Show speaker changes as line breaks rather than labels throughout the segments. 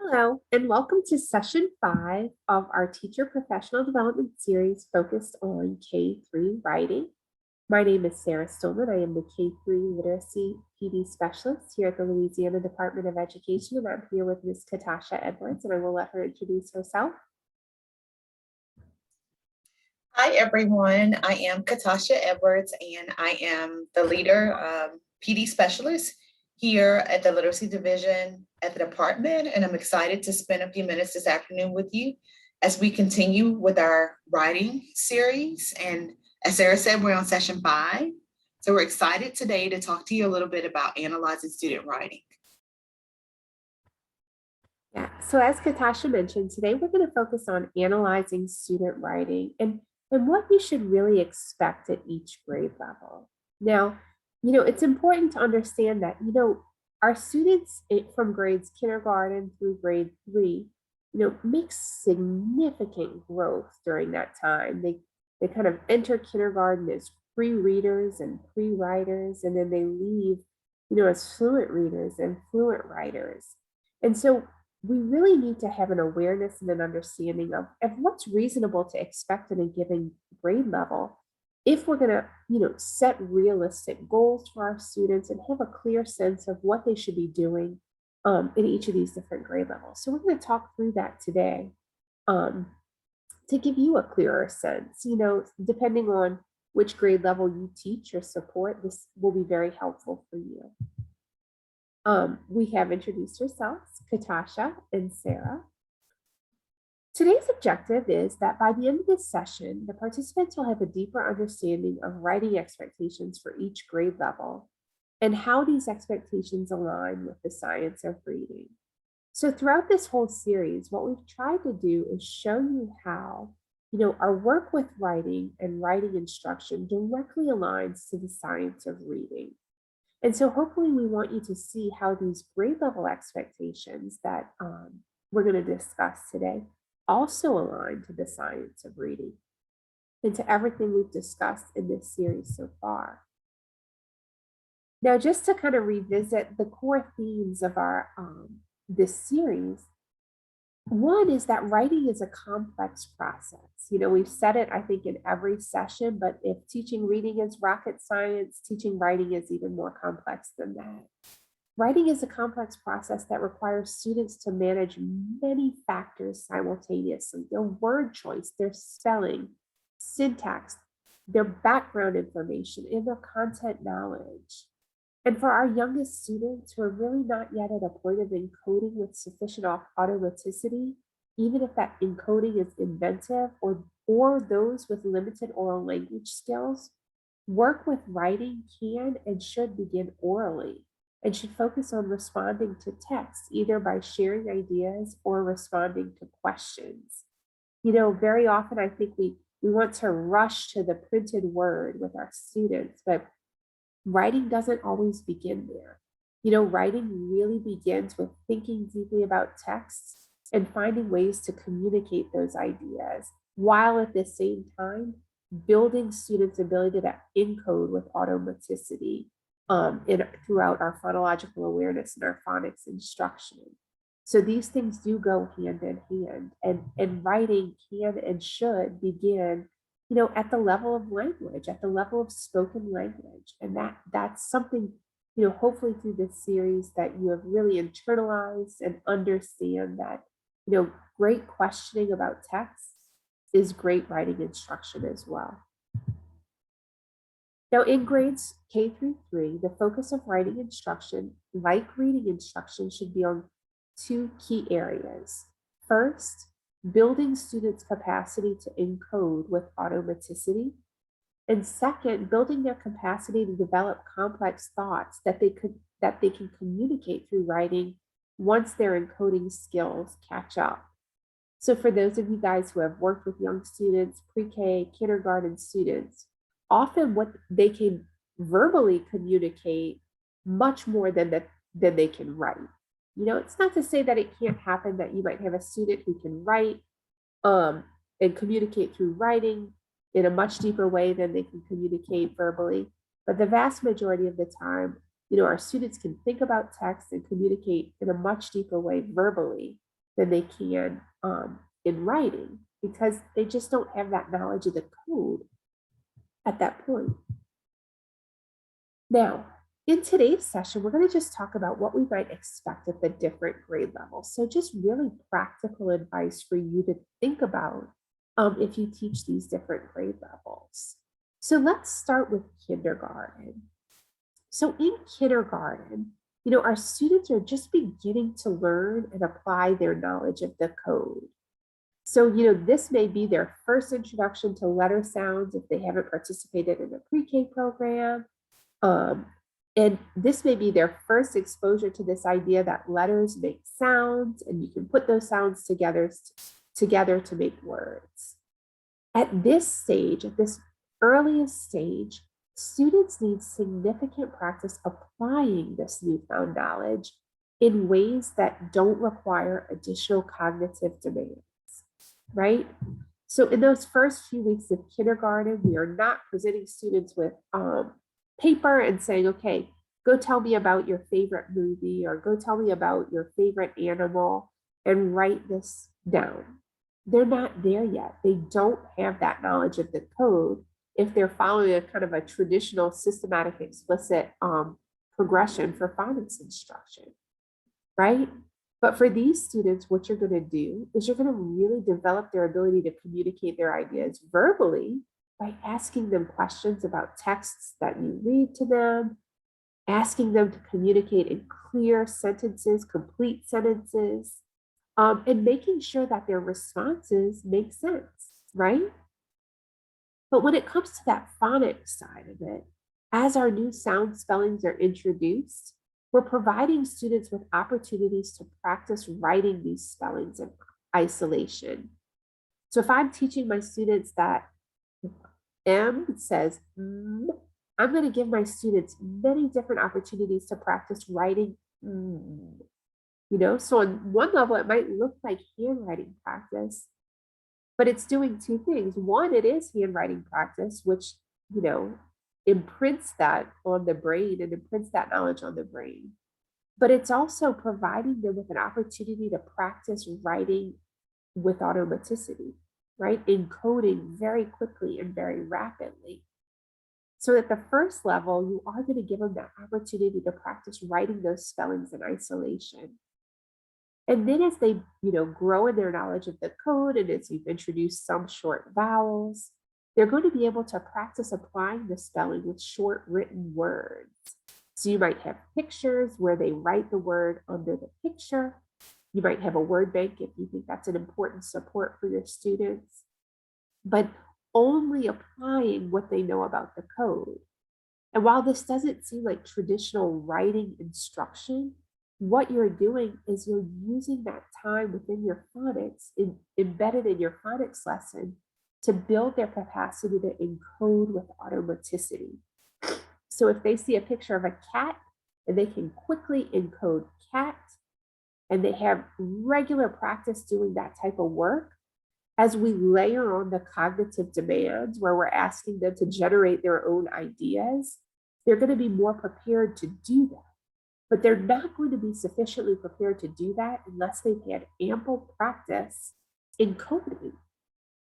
Hello, and welcome to session 5 of our Teacher Professional Development Series focused on K-3 writing. My name is Sarah Stillman. I am the K-3 Literacy PD Specialist here at the Louisiana Department of Education, and I'm here with Ms. Katasha Edwards, and I will let her introduce herself.
Hi, everyone. I am Katasha Edwards, and I am the leader PD specialist here at the Literacy Division at the department. And I'm excited to spend a few minutes this afternoon with you as we continue with our writing series. And as Sarah said, we're on session 5. So we're excited today to talk to you a little bit about analyzing student writing.
Yeah, so as Katasha mentioned, today we're going to focus on analyzing student writing and what you should really expect at each grade level. Now, it's important to understand that, our students from grades kindergarten through grade 3, make significant growth during that time. They kind of enter kindergarten as pre-readers and pre-writers, and then they leave, as fluent readers and fluent writers. And so we really need to have an awareness and an understanding of what's reasonable to expect in a given grade level if we're going to set realistic goals for our students and have a clear sense of what they should be doing in each of these different grade levels. So we're going to talk through that today to give you a clearer sense. Depending on which grade level you teach or support, this will be very helpful for you. We have introduced ourselves, Katasha and Sarah. Today's objective is that by the end of this session, the participants will have a deeper understanding of writing expectations for each grade level and how these expectations align with the science of reading. So throughout this whole series, what we've tried to do is show you how, our work with writing and writing instruction directly aligns to the science of reading. And so hopefully we want you to see how these grade level expectations that we're going to discuss today also align to the science of reading and to everything we've discussed in this series so far. Now, just to kind of revisit the core themes of our this series, one is that writing is a complex process. We've said it, I think, in every session, but if teaching reading is rocket science, teaching writing is even more complex than that. Writing is a complex process that requires students to manage many factors simultaneously: their word choice, their spelling, syntax, their background information, and their content knowledge. And for our youngest students who are really not yet at a point of encoding with sufficient automaticity, even if that encoding is inventive, or those with limited oral language skills, work with writing can and should begin orally and should focus on responding to text, either by sharing ideas or responding to questions. Very often I think we want to rush to the printed word with our students, but writing doesn't always begin there. Writing really begins with thinking deeply about texts and finding ways to communicate those ideas, while at the same time building students' ability to encode with automaticity throughout our phonological awareness and our phonics instruction. So these things do go hand in hand, and writing can and should begin at the level of language, at the level of spoken language. And that's something, hopefully through this series that you have really internalized and understand that, great questioning about text is great writing instruction as well. Now, in grades K through 3, the focus of writing instruction, like reading instruction, should be on 2 key areas. First, building students' capacity to encode with automaticity. And second, building their capacity to develop complex thoughts that they can communicate through writing once their encoding skills catch up. So for those of you guys who have worked with young students, pre-K, kindergarten students, often what they can verbally communicate much more than they can write. It's not to say that it can't happen that you might have a student who can write and communicate through writing in a much deeper way than they can communicate verbally. But the vast majority of the time, our students can think about text and communicate in a much deeper way verbally than they can in writing, because they just don't have that knowledge of the code at that point. Now, in today's session, we're going to just talk about what we might expect at the different grade levels. So just really practical advice for you to think about if you teach these different grade levels. So let's start with kindergarten. So in kindergarten, our students are just beginning to learn and apply their knowledge of the code. So, this may be their first introduction to letter sounds if they haven't participated in a pre-K program. And this may be their first exposure to this idea that letters make sounds and you can put those sounds together to make words. At this stage, at this earliest stage, students need significant practice applying this newfound knowledge in ways that don't require additional cognitive demands, right? So in those first few weeks of kindergarten, we are not presenting students with paper and saying, okay, go tell me about your favorite movie or go tell me about your favorite animal and write this down. They're not there yet. They don't have that knowledge of the code if they're following a kind of a traditional systematic explicit progression for phonics instruction, right? But for these students, what you're going to do is you're going to really develop their ability to communicate their ideas verbally by asking them questions about texts that you read to them, asking them to communicate in clear sentences, complete sentences, and making sure that their responses make sense, right? But when it comes to that phonics side of it, as our new sound spellings are introduced, we're providing students with opportunities to practice writing these spellings in isolation. So if I'm teaching my students that M says I'm going to give my students many different opportunities to practice writing. So on one level, it might look like handwriting practice, but it's doing two things. One, it is handwriting practice, which, imprints that on the brain and imprints that knowledge on the brain. But it's also providing them with an opportunity to practice writing with automaticity, right? Encoding very quickly and very rapidly. So at the first level, you are going to give them that opportunity to practice writing those spellings in isolation. And then as they, grow in their knowledge of the code and as you've introduced some short vowels, they're going to be able to practice applying the spelling with short written words. So you might have pictures where they write the word under the picture. You might have a word bank if you think that's an important support for your students, but only applying what they know about the code. And while this doesn't seem like traditional writing instruction, what you're doing is you're using that time within your phonics, embedded in your phonics lesson, to build their capacity to encode with automaticity. So if they see a picture of a cat and they can quickly encode cat, and they have regular practice doing that type of work, as we layer on the cognitive demands where we're asking them to generate their own ideas, they're going to be more prepared to do that. But they're not going to be sufficiently prepared to do that unless they've had ample practice in coding.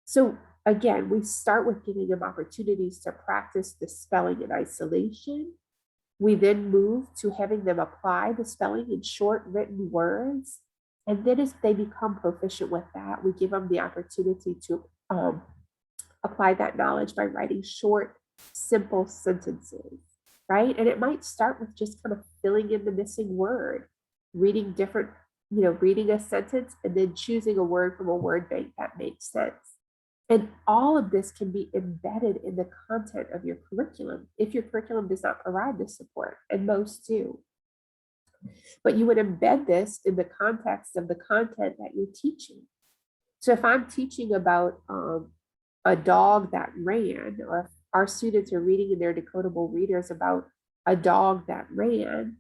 So again, we start with giving them opportunities to practice the spelling in isolation. We then move to having them apply the spelling in short written words. And then as they become proficient with that, we give them the opportunity to apply that knowledge by writing short, simple sentences, right? And it might start with just kind of filling in the missing word, reading reading a sentence and then choosing a word from a word bank that makes sense. And all of this can be embedded in the content of your curriculum if your curriculum does not provide this support, and most do. But you would embed this in the context of the content that you're teaching. So if I'm teaching about a dog that ran, or if our students are reading in their decodable readers about a dog that ran,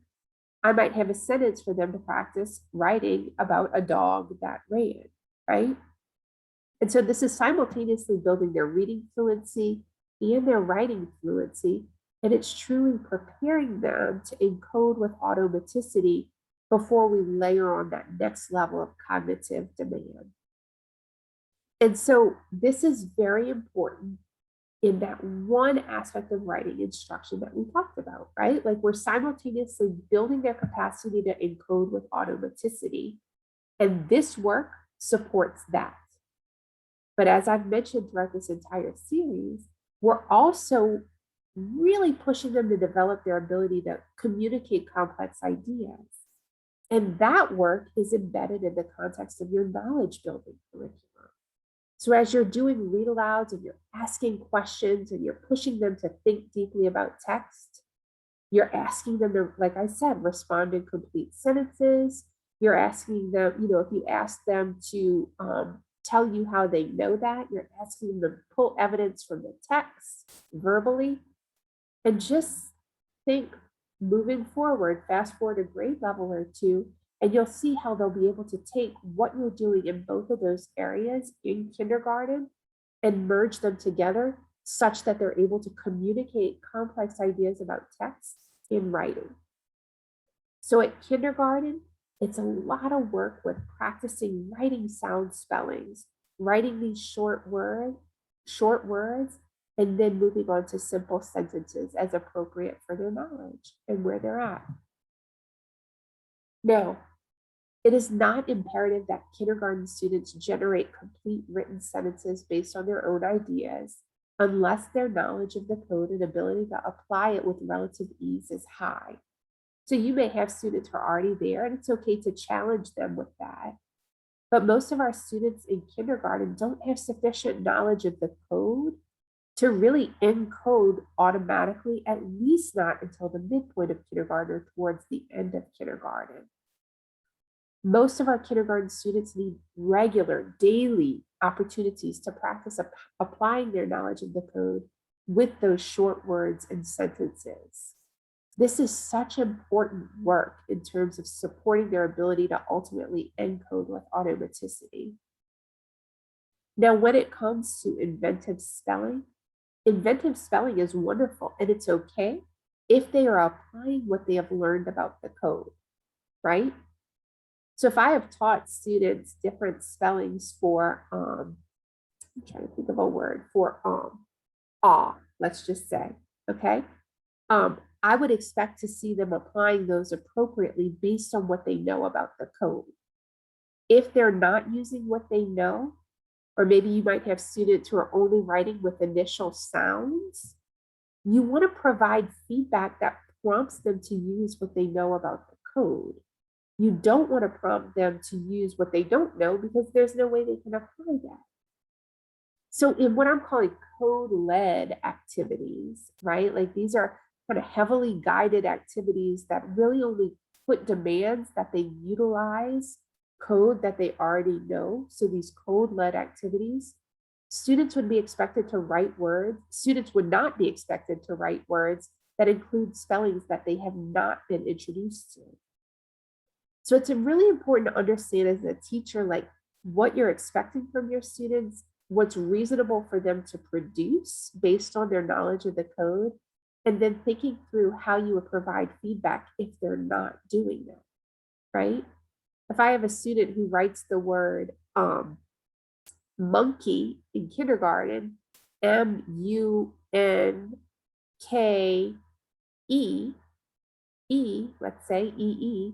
I might have a sentence for them to practice writing about a dog that ran, right? And so this is simultaneously building their reading fluency and their writing fluency. And it's truly preparing them to encode with automaticity before we layer on that next level of cognitive demand. And so this is very important in that one aspect of writing instruction that we talked about, right? Like we're simultaneously building their capacity to encode with automaticity, and this work supports that. But as I've mentioned throughout this entire series, we're also really pushing them to develop their ability to communicate complex ideas. And that work is embedded in the context of your knowledge building curriculum. So as you're doing read alouds and you're asking questions and you're pushing them to think deeply about text, you're asking them to, like I said, respond in complete sentences. You're asking them, if you ask them to tell you how they know that, you're asking them to pull evidence from the text verbally. And just think moving forward, fast forward a grade level or two, and you'll see how they'll be able to take what you're doing in both of those areas in kindergarten and merge them together such that they're able to communicate complex ideas about text in writing. So at kindergarten, it's a lot of work with practicing writing sound spellings, writing these short words, and then moving on to simple sentences as appropriate for their knowledge and where they're at. Now, it is not imperative that kindergarten students generate complete written sentences based on their own ideas unless their knowledge of the code and ability to apply it with relative ease is high. So you may have students who are already there, and it's okay to challenge them with that. But most of our students in kindergarten don't have sufficient knowledge of the code to really encode automatically, at least not until the midpoint of kindergarten or towards the end of kindergarten. Most of our kindergarten students need regular, daily opportunities to practice applying their knowledge of the code with those short words and sentences. This is such important work in terms of supporting their ability to ultimately encode with automaticity. Now, when it comes to inventive spelling is wonderful, and it's okay if they are applying what they have learned about the code, right? So if I have taught students different spellings for, I'm trying to think of a word for let's just say, okay? I would expect to see them applying those appropriately based on what they know about the code. If they're not using what they know, or maybe you might have students who are only writing with initial sounds, you want to provide feedback that prompts them to use what they know about the code. You don't want to prompt them to use what they don't know because there's no way they can apply that. So in what I'm calling code-led activities, right? Like these are kind of heavily guided activities that really only put demands that they utilize code that they already know. So these code-led activities, students would be expected to write words. Students would not be expected to write words that include spellings that they have not been introduced to. So it's really important to understand as a teacher, like what you're expecting from your students, what's reasonable for them to produce based on their knowledge of the code, and then thinking through how you would provide feedback if they're not doing that, right? If I have a student who writes the word monkey in kindergarten, M-U-N-K-E, let's say E-E,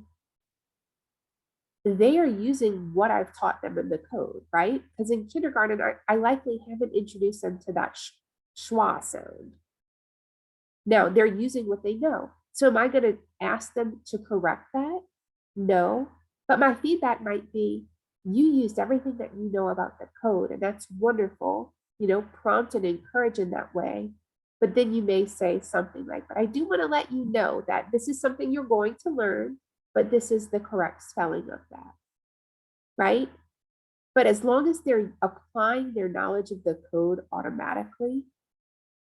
they are using what I've taught them in the code, right? Because in kindergarten, I likely haven't introduced them to that schwa sound. Now, they're using what they know. So am I going to ask them to correct that? No. But my feedback might be, you used everything that you know about the code, and that's wonderful, prompt and encourage in that way. But then you may say something like, but I do want to let you know that this is something you're going to learn, but this is the correct spelling of that, right? But as long as they're applying their knowledge of the code automatically,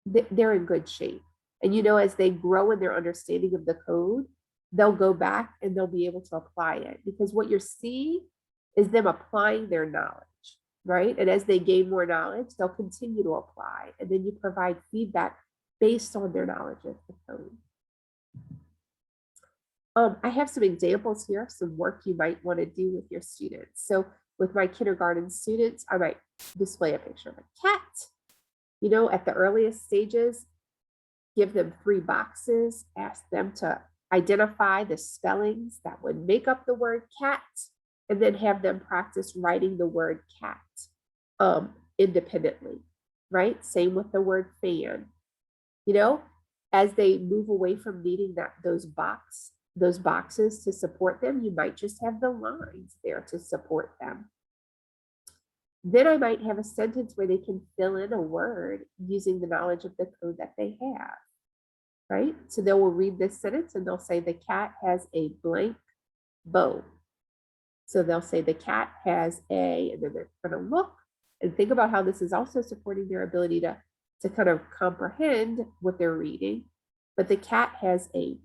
they're in good shape. And as they grow in their understanding of the code, they'll go back and they'll be able to apply it, because what you're seeing is them applying their knowledge, right? And as they gain more knowledge, they'll continue to apply. And then you provide feedback based on their knowledge of the code. I have some examples here, some work you might want to do with your students. So with my kindergarten students, I might display a picture of a cat. You know, at the earliest stages, give them 3 boxes, ask them to identify the spellings that would make up the word cat, and then have them practice writing the word cat independently, right? Same with the word fan. You know, as they move away from needing those boxes to support them, you might just have the lines there to support them. Then I might have a sentence where they can fill in a word using the knowledge of the code that they have, right? So they will read this sentence and they'll say the cat has a blank bow. So they'll say the cat has a, and then they're going to look and think about how this is also supporting their ability to kind of comprehend what they're reading. But the cat has a,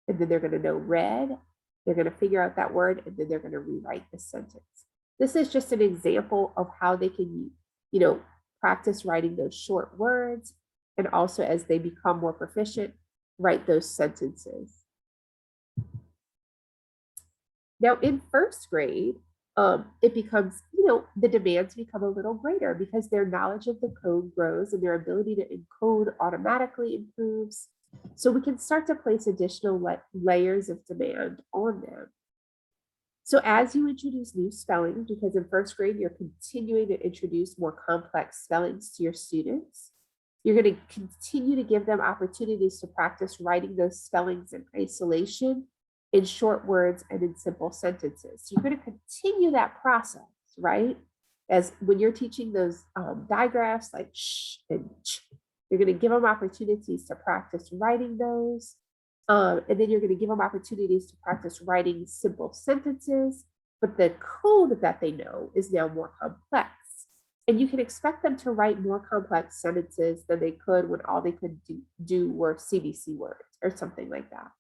and then they're going to know red. They're going to figure out that word, and then they're going to rewrite the sentence. This is just an example of how they can, you know, practice writing those short words, and also as they become more proficient, write those sentences. Now in first grade, it becomes, you know, the demands become a little greater because their knowledge of the code grows and their ability to encode automatically improves. So we can start to place additional layers of demand on them. So as you introduce new spellings, because in first grade, you're continuing to introduce more complex spellings to your students, you're going to continue to give them opportunities to practice writing those spellings in isolation, in short words, and in simple sentences. So you're going to continue that process, right? As when you're teaching those digraphs like sh and ch, you're going to give them opportunities to practice writing those. And then you're going to give them opportunities to practice writing simple sentences, but the code that they know is now more complex. And you can expect them to write more complex sentences than they could when all they could do were CBC words or something like that.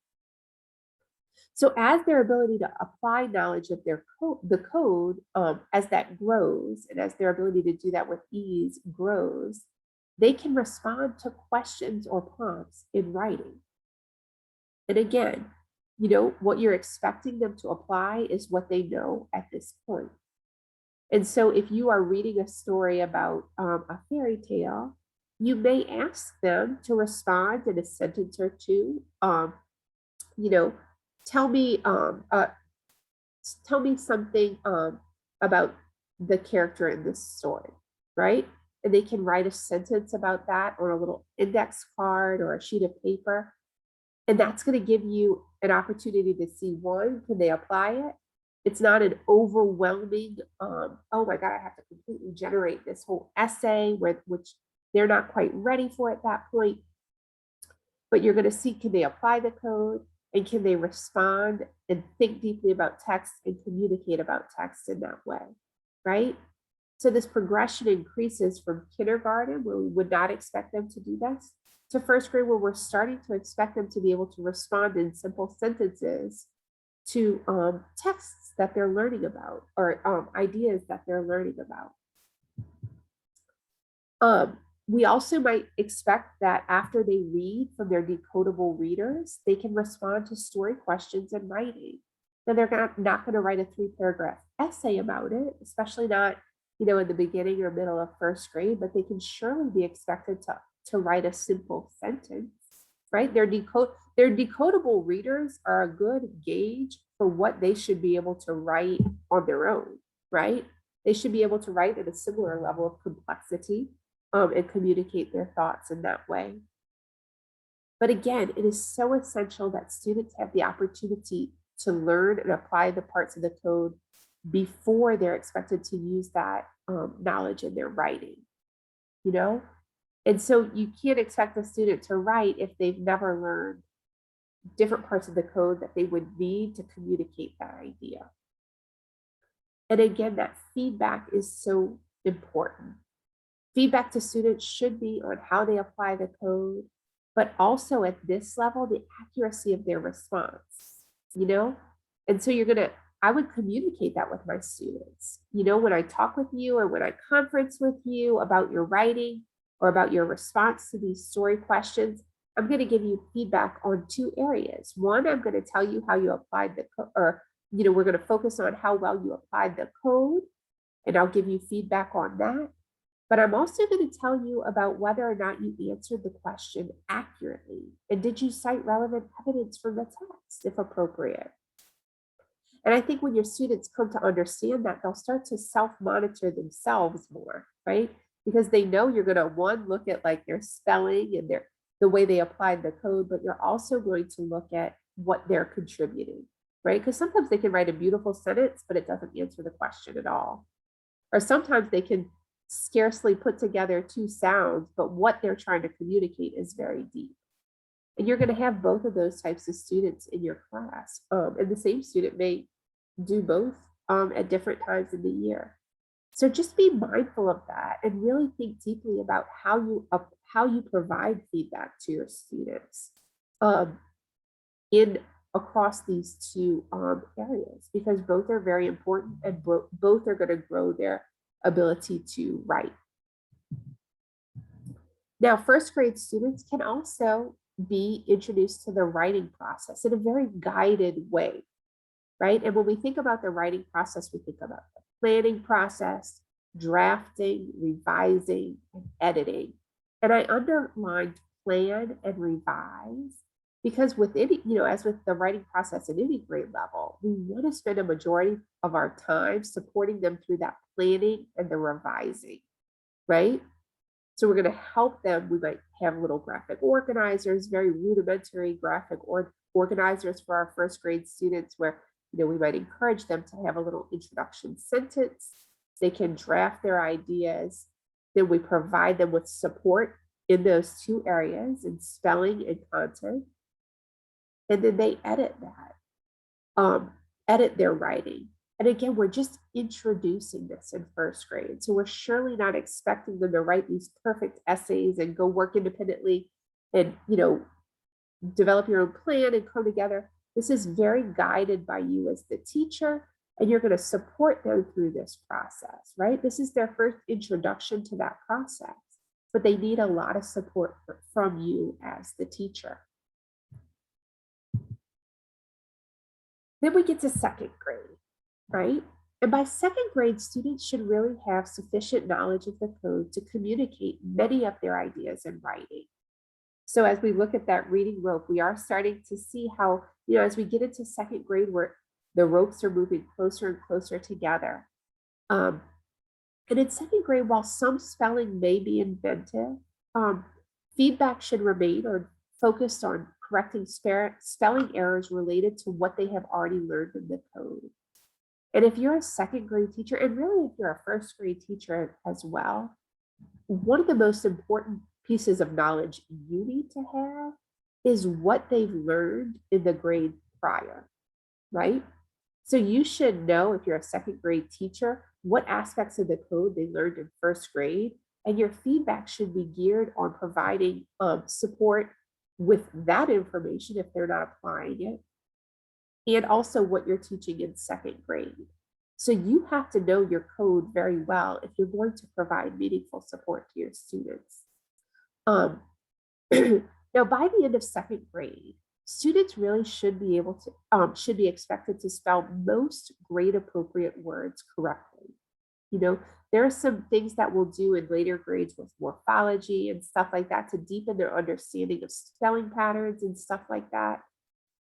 So as their ability to apply knowledge of their the code, as that grows, and as their ability to do that with ease grows, they can respond to questions or prompts in writing. And again, you know, what you're expecting them to apply is what they know at this point. And so if you are reading a story about a fairy tale, you may ask them to respond in a sentence or two. You know, tell me something about the character in this story, right? And they can write a sentence about that on a little index card or a sheet of paper. And that's going to give you an opportunity to see, one, can they apply it? It's not an overwhelming, oh my God, I have to completely generate this whole essay, which they're not quite ready for at that point. But you're going to see, can they apply the code? And can they respond and think deeply about text and communicate about text in that way, right? So this progression increases from kindergarten, where we would not expect them to do this, to first grade, where we're starting to expect them to be able to respond in simple sentences to texts that they're learning about, or ideas that they're learning about. We also might expect that after they read from their decodable readers, they can respond to story questions in writing. Now they're not going to write a 3-paragraph essay about it, especially not, you know, in the beginning or middle of first grade, but they can surely be expected to write a simple sentence, right? Their decodable readers are a good gauge for what they should be able to write on their own, right? They should be able to write at a similar level of complexity and communicate their thoughts in that way. But again, it is so essential that students have the opportunity to learn and apply the parts of the code before they're expected to use that knowledge in their writing, you know? And so you can't expect a student to write if they've never learned different parts of the code that they would need to communicate that idea. And again, that feedback is so important. Feedback to students should be on how they apply the code, but also at this level, the accuracy of their response, you know? And so I would communicate that with my students. You know, when I talk with you or when I conference with you about your writing or about your response to these story questions, I'm going to give you feedback on two areas. One, I'm going to tell you how you applied the code, or, we're going to focus on how well you applied the code, and I'll give you feedback on that. But I'm also going to tell you about whether or not you answered the question accurately. And did you cite relevant evidence from the text, if appropriate? And I think when your students come to understand that, they'll start to self-monitor themselves more, right? Because they know you're going to, one, look at like their spelling and the way they applied the code, but you're also going to look at what they're contributing, right? Because sometimes they can write a beautiful sentence, but it doesn't answer the question at all. Or sometimes they can scarcely put together two sounds, but what they're trying to communicate is very deep. And you're going to have both of those types of students in your class. And the same student may do both at different times in the year. So just be mindful of that and really think deeply about how you provide feedback to your students in across these two areas, because both are very important and both are going to grow their ability to write. Now, first grade students can also be introduced to the writing process in a very guided way, right? And when we think about the writing process, we think about the planning process, drafting, revising, and editing. And I underlined plan and revise because with any, as with the writing process at any grade level, we want to spend a majority of our time supporting them through that planning and the revising, right? So we're going to help them. We might have little graphic organizers, very rudimentary graphic organizers for our first grade students, where we might encourage them to have a little introduction sentence. They can draft their ideas. Then we provide them with support in those two areas, in spelling and content. And then they edit that, edit their writing. And again, we're just introducing this in first grade. So we're surely not expecting them to write these perfect essays and go work independently and, develop your own plan and come together. This is very guided by you as the teacher, and you're going to support them through this process, right? This is their first introduction to that process, but they need a lot of support from you as the teacher. Then we get to second grade, right? And by second grade, students should really have sufficient knowledge of the code to communicate many of their ideas in writing. So as we look at that reading rope, we are starting to see how, as we get into second grade, where the ropes are moving closer and closer together. And in second grade, while some spelling may be inventive, feedback should remain or focused on correcting spelling errors related to what they have already learned in the code. And if you're a second grade teacher, and really if you're a first grade teacher as well, one of the most important pieces of knowledge you need to have is what they've learned in the grade prior, right? So you should know, if you're a second grade teacher, what aspects of the code they learned in first grade, and your feedback should be geared on providing support with that information if they're not applying it, and also what you're teaching in second grade. So you have to know your code very well if you're going to provide meaningful support to your students. Now, by the end of second grade, students really should be able to, should be expected to spell most grade appropriate words correctly. There are some things that we'll do in later grades with morphology and stuff like that to deepen their understanding of spelling patterns and stuff like that.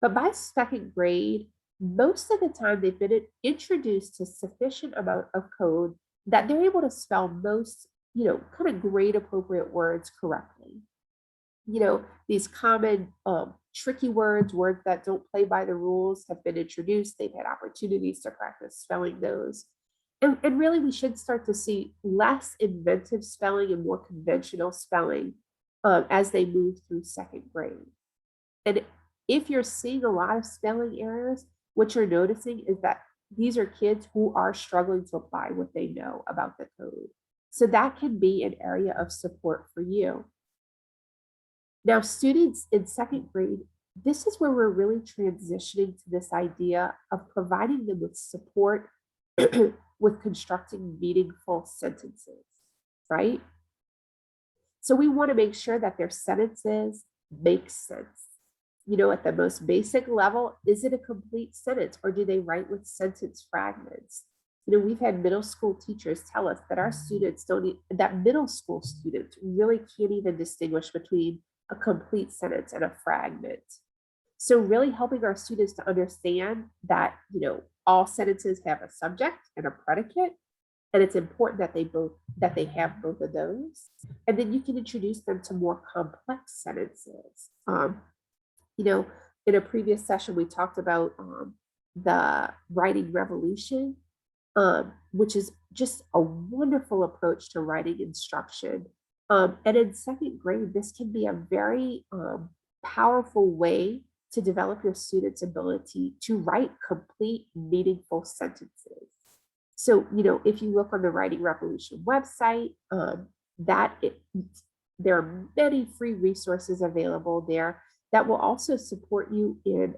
But by second grade, most of the time they've been introduced to sufficient amount of code that they're able to spell most, kind of grade appropriate words correctly. These common tricky words that don't play by the rules have been introduced. They've had opportunities to practice spelling those. And really, we should start to see less inventive spelling and more conventional spelling as they move through second grade. And if you're seeing a lot of spelling errors, what you're noticing is that these are kids who are struggling to apply what they know about the code. So that can be an area of support for you. Now, students in second grade, this is where we're really transitioning to this idea of providing them with support with constructing meaningful sentences, right? So we want to make sure that their sentences makes sense. At the most basic level, is it a complete sentence or do they write with sentence fragments? We've had middle school teachers tell us that our students that middle school students really can't even distinguish between a complete sentence and a fragment. So really helping our students to understand that, all sentences have a subject and a predicate, and it's important that they have both of those. And then you can introduce them to more complex sentences. You know, in a previous session, we talked about the writing revolution, which is just a wonderful approach to writing instruction. And in second grade, this can be a very powerful way to develop your students' ability to write complete, meaningful sentences. So, if you look on the Writing Revolution website, there are many free resources available there that will also support you in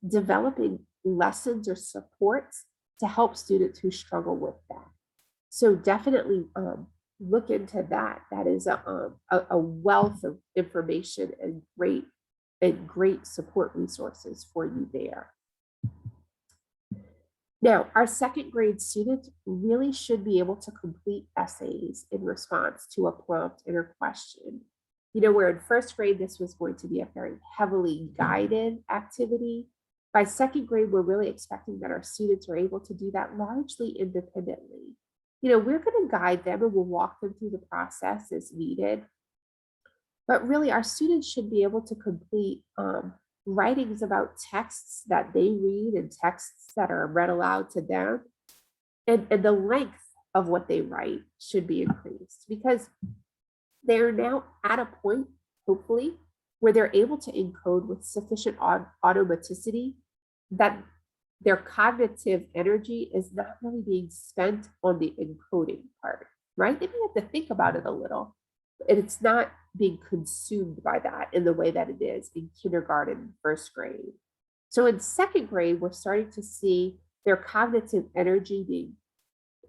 developing lessons or supports to help students who struggle with that. So definitely look into that. That is a wealth of information and great support resources for you there. Now, our second grade students really should be able to complete essays in response to a prompt and a question. Where in first grade, this was going to be a very heavily guided activity. By second grade, we're really expecting that our students are able to do that largely independently. We're going to guide them and we'll walk them through the process as needed. But really, our students should be able to complete writings about texts that they read and texts that are read aloud to them. And the length of what they write should be increased because they're now at a point, hopefully, where they're able to encode with sufficient automaticity that their cognitive energy is not really being spent on the encoding part, right? They may have to think about it a little, and it's not being consumed by that in the way that it is in kindergarten and first grade. So in second grade, we're starting to see their cognitive energy being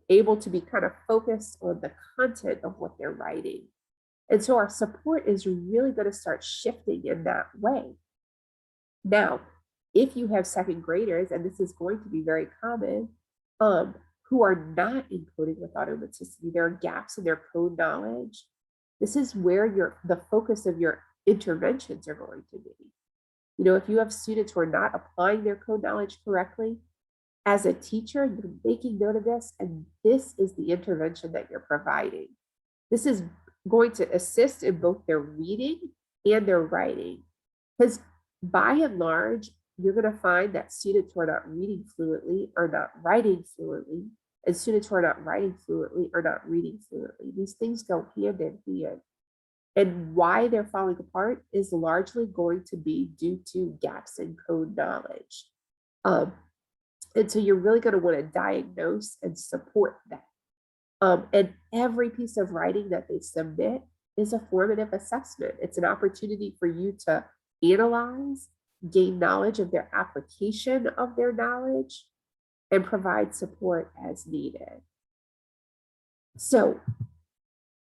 able to be kind of focused on the content of what they're writing. And so our support is really going to start shifting in that way. Now, if you have second graders, and this is going to be very common, who are not encoding with automaticity, there are gaps in their code knowledge. This is where the focus of your interventions are going to be. If you have students who are not applying their code knowledge correctly, as a teacher, you're making note of this, and this is the intervention that you're providing. This is going to assist in both their reading and their writing. Because by and large, you're going to find that students who are not reading fluently are not writing fluently, and students who are not writing fluently are not reading fluently. These things go hand in hand. And why they're falling apart is largely going to be due to gaps in code knowledge. And so you're really going to want to diagnose and support that. And every piece of writing that they submit is a formative assessment. It's an opportunity for you to analyze, gain knowledge of their application of their knowledge, and provide support as needed. So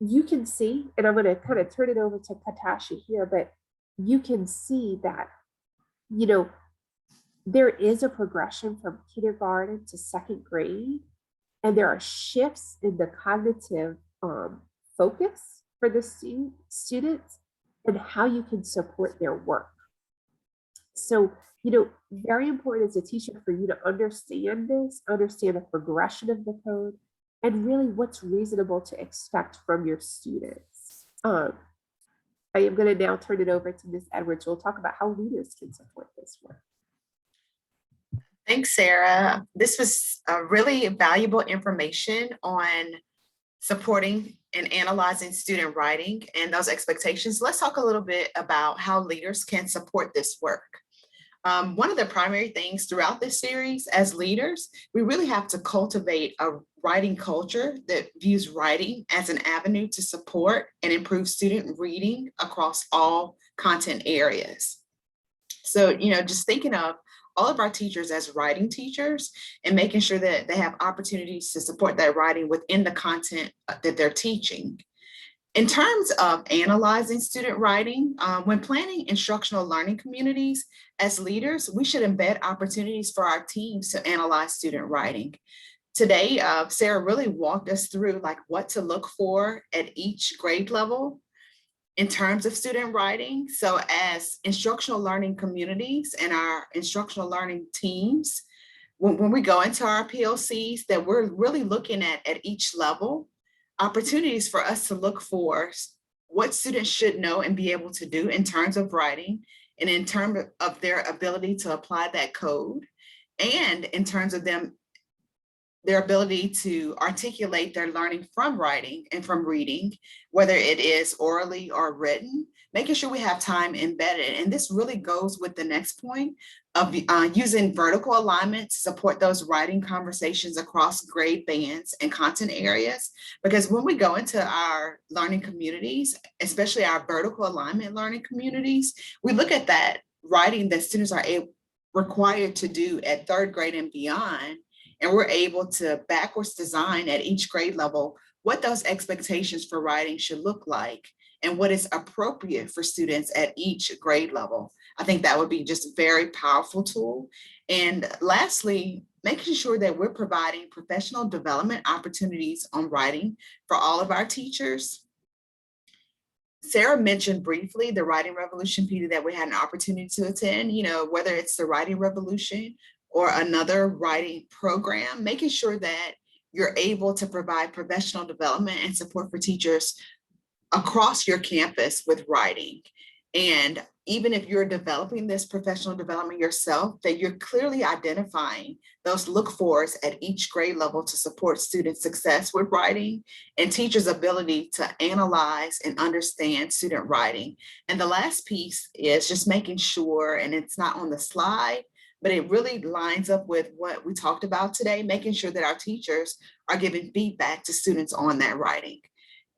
you can see, and I'm going to kind of turn it over to Katasha here, but you can see that, there is a progression from kindergarten to second grade, and there are shifts in the cognitive focus for the students and how you can support their work. So, very important as a teacher for you to understand the progression of the code, and really what's reasonable to expect from your students. I am going to now turn it over to Ms. Edwards, who will talk about how leaders can support this work.
Thanks, Sarah. This was really valuable information on supporting and analyzing student writing and those expectations. Let's talk a little bit about how leaders can support this work. One of the primary things throughout this series as leaders, we really have to cultivate a writing culture that views writing as an avenue to support and improve student reading across all content areas. So, just thinking of all of our teachers as writing teachers and making sure that they have opportunities to support that writing within the content that they're teaching. In terms of analyzing student writing, when planning instructional learning communities, as leaders, we should embed opportunities for our teams to analyze student writing. Today, Sarah really walked us through like what to look for at each grade level in terms of student writing. So as instructional learning communities and our instructional learning teams, when we go into our PLCs, that we're really looking at each level, opportunities for us to look for what students should know and be able to do in terms of writing and in terms of their ability to apply that code and in terms of their ability to articulate their learning from writing and from reading, whether it is orally or written, making sure we have time embedded. And this really goes with the next point of using vertical alignment to support those writing conversations across grade bands and content areas. Because when we go into our learning communities, especially our vertical alignment learning communities, we look at that writing that students are required to do at third grade and beyond. And we're able to backwards design at each grade level what those expectations for writing should look like and what is appropriate for students at each grade level. I think that would be just a very powerful tool. And lastly, making sure that we're providing professional development opportunities on writing for all of our teachers. Sarah mentioned briefly the Writing Revolution PD that we had an opportunity to attend, whether it's the Writing Revolution or another writing program, making sure that you're able to provide professional development and support for teachers across your campus with writing. And even if you're developing this professional development yourself, that you're clearly identifying those look-fors at each grade level to support student success with writing and teachers' ability to analyze and understand student writing. And the last piece is just making sure, and it's not on the slide, but it really lines up with what we talked about today, making sure that our teachers are giving feedback to students on that writing.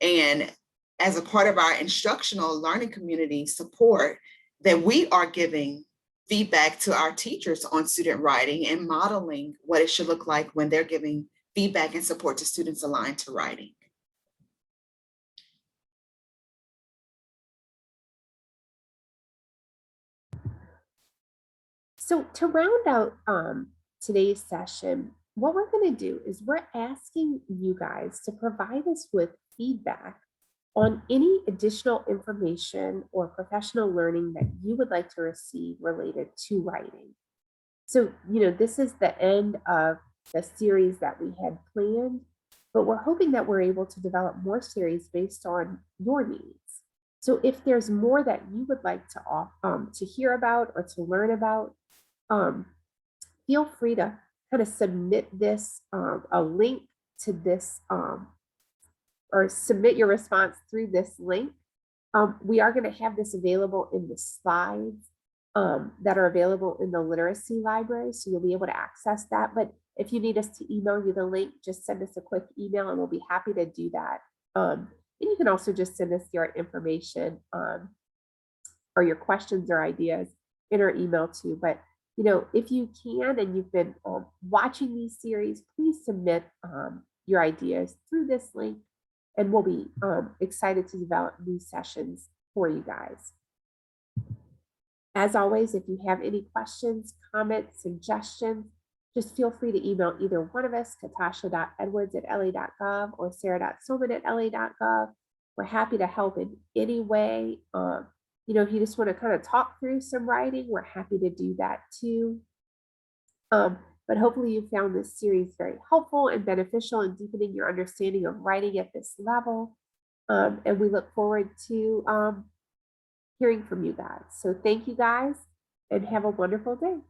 And as a part of our instructional learning community support, that we are giving feedback to our teachers on student writing and modeling what it should look like when they're giving feedback and support to students aligned to writing.
So to round out today's session, what we're going to do is we're asking you guys to provide us with feedback on any additional information or professional learning that you would like to receive related to writing. So, this is the end of the series that we had planned, but we're hoping that we're able to develop more series based on your needs. So if there's more that you would like to hear about or to learn about, feel free to kind of submit this, a link to this, or submit your response through this link. We are going to have this available in the slides that are available in the literacy library, so you'll be able to access that. But if you need us to email you the link, just send us a quick email and we'll be happy to do that. And you can also just send us your information or your questions or ideas in our email too. But if you can and you've been watching these series, please submit your ideas through this link, and we'll be excited to develop these sessions for you guys. As always, if you have any questions, comments, suggestions, just feel free to email either one of us, katasha.edwards@la.gov or sarah.soman@la.gov. We're happy to help in any way. If you just want to kind of talk through some writing, we're happy to do that too. But hopefully you found this series very helpful and beneficial in deepening your understanding of writing at this level. And we look forward to hearing from you guys. So thank you guys and have a wonderful day.